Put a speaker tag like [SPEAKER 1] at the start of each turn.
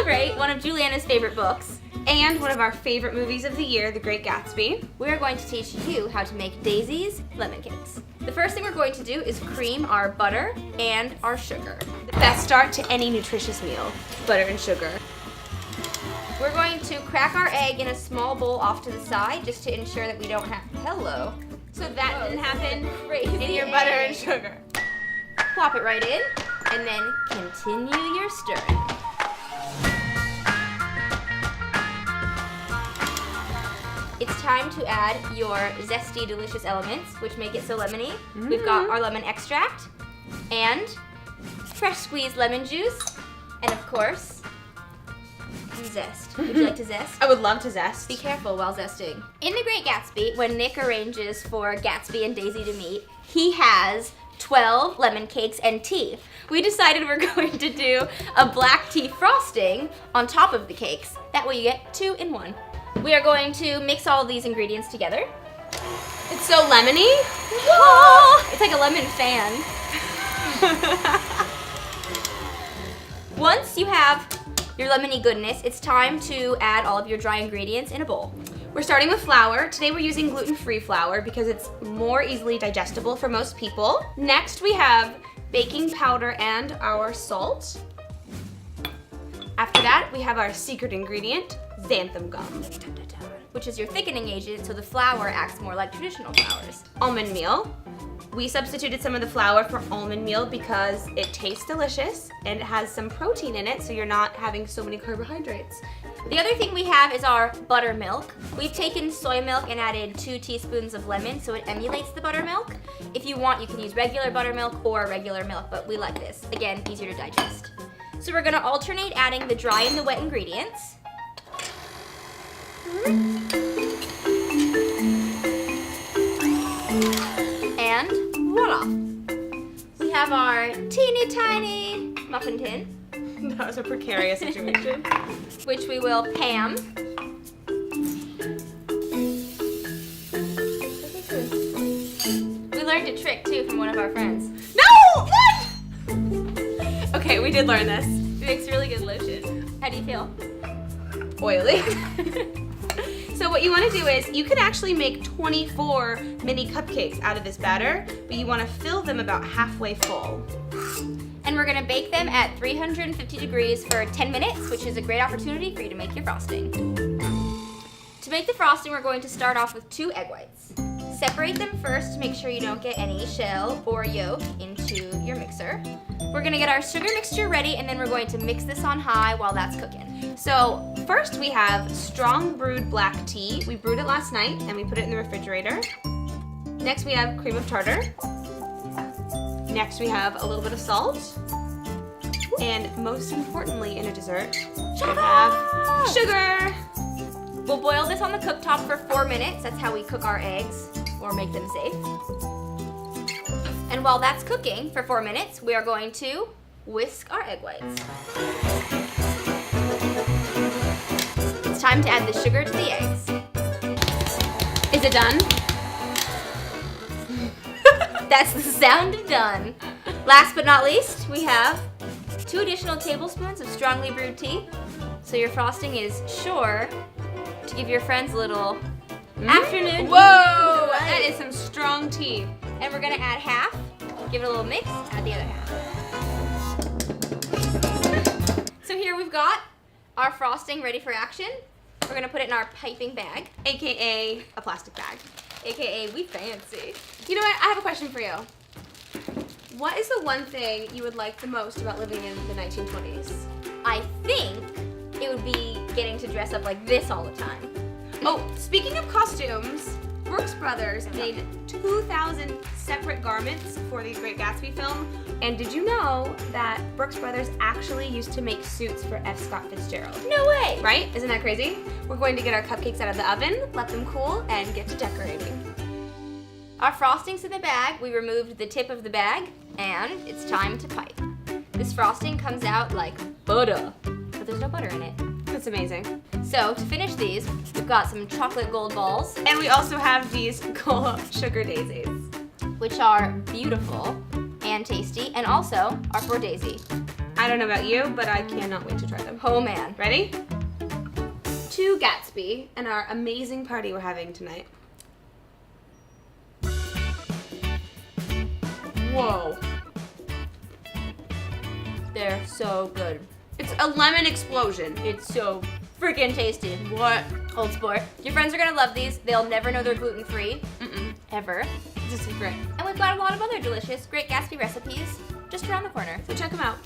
[SPEAKER 1] celebrate one of Julianna's favorite books
[SPEAKER 2] and one of our favorite movies of the year, The Great Gatsby,
[SPEAKER 1] we are going to teach you how to make Daisy's lemon cakes. The first thing we're going to do is cream our butter and our sugar.
[SPEAKER 2] the best start to any nutritious meal, butter and sugar.
[SPEAKER 1] We're going to crack our egg in a small bowl off to the side just to ensure that we don't have,
[SPEAKER 2] So that didn't happen
[SPEAKER 1] crazy
[SPEAKER 2] in your butter and
[SPEAKER 1] egg.
[SPEAKER 2] sugar.
[SPEAKER 1] Plop it right in, and then continue your stirring. It's time to add your zesty, delicious elements, which make it so lemony. We've got our lemon extract, and fresh squeezed lemon juice, and of course, some zest. Would you like to zest?
[SPEAKER 2] I would love to zest.
[SPEAKER 1] Be careful while zesting. In The Great Gatsby, when Nick arranges for Gatsby and Daisy to meet, he has 12 lemon cakes and tea. We decided we're going to do a black tea frosting on top of the cakes. That way you get 2 in 1. We are going to mix all of these ingredients together.
[SPEAKER 2] It's so lemony.
[SPEAKER 1] It's like a lemon fan. Once you have your lemony goodness, it's time to add all of your dry ingredients in a bowl.
[SPEAKER 2] We're starting with flour. Today we're using gluten-free flour because it's more easily digestible for most people. Next we have baking powder and our salt. After that we have our secret ingredient, xanthan gum.
[SPEAKER 1] Which is your thickening agent, so the flour acts more like traditional flours.
[SPEAKER 2] Almond meal. We substituted some of the flour for almond meal because it tastes delicious and it has some protein in it, so you're not having so many carbohydrates.
[SPEAKER 1] The other thing we have is our buttermilk. We've taken soy milk and added 2 teaspoons of lemon so it emulates the buttermilk. If you want, you can use regular buttermilk or regular milk, but we like this. Again, easier to digest. So we're gonna alternate adding the dry and the wet ingredients. And voila! We have our teeny tiny muffin tin,
[SPEAKER 2] That was a precarious situation.
[SPEAKER 1] which we will Pam. We learned a trick too from one of our friends.
[SPEAKER 2] No! What? Okay, we did learn this.
[SPEAKER 1] It makes really good lotion. How do you feel?
[SPEAKER 2] Oily. So what you want to do is, you can actually make 24 mini cupcakes out of this batter, but you want to fill them about halfway full.
[SPEAKER 1] And we're gonna bake them at 350 degrees for 10 minutes, which is a great opportunity for you to make your frosting. To make the frosting, we're going to start off with 2 egg whites. Separate them first to make sure you don't get any shell or yolk into your mixer. We're gonna get our sugar mixture ready, and then we're going to mix this on high while that's cooking.
[SPEAKER 2] So first we have strong brewed black tea. We brewed it last night and we put it in the refrigerator. Next we have cream of tartar. Next we have a little bit of salt. And most importantly in a dessert, we have sugar.
[SPEAKER 1] We'll boil this on the cooktop for 4 minutes. That's how we cook our eggs or make them safe. And while that's cooking for 4 minutes, we are going to whisk our egg whites. It's time to add the sugar to the eggs.
[SPEAKER 2] Is it done?
[SPEAKER 1] That's the sound of done. Last but not least, we have 2 additional tablespoons of strongly brewed tea. So your frosting is sure to give your friends a little afternoon.
[SPEAKER 2] Whoa!
[SPEAKER 1] Right.
[SPEAKER 2] That is some strong tea.
[SPEAKER 1] And we're gonna add half, give it a little mix, add the other half. So here we've got our frosting ready for action. We're gonna put it in our piping bag,
[SPEAKER 2] AKA a plastic bag.
[SPEAKER 1] AKA we fancy.
[SPEAKER 2] You know what? I have a question for you. What is the one thing you would like the most about living in the 1920s?
[SPEAKER 1] I think it would be getting to dress up like this all the time.
[SPEAKER 2] Oh, speaking of costumes, Brooks Brothers made 2,000 separate garments for the Great Gatsby film. And did you know that Brooks Brothers actually used to make suits for F. Scott Fitzgerald?
[SPEAKER 1] No way!
[SPEAKER 2] Right? Isn't that crazy? We're going to get our cupcakes out of the oven, let them cool, and get to decorating.
[SPEAKER 1] Our frosting's in the bag. We removed the tip of the bag, and it's time to pipe. This frosting comes out like butter, but there's no butter in it.
[SPEAKER 2] That's amazing.
[SPEAKER 1] So to finish these, we've got some chocolate gold balls,
[SPEAKER 2] And we also have these cool sugar daisies.
[SPEAKER 1] which are beautiful and tasty, and also are for Daisy.
[SPEAKER 2] I I don't know about you, but I cannot wait to try them.
[SPEAKER 1] Oh man.
[SPEAKER 2] Ready? To Gatsby and our amazing party we're having tonight. Whoa.
[SPEAKER 1] They're so good.
[SPEAKER 2] It's a lemon explosion.
[SPEAKER 1] It's so freaking tasty.
[SPEAKER 2] What?
[SPEAKER 1] Old Sport. Your friends are gonna love these. They'll never know they're gluten-free. Ever.
[SPEAKER 2] It's a secret.
[SPEAKER 1] And we've got a lot of other delicious Great Gatsby recipes just around the corner.
[SPEAKER 2] So check them out.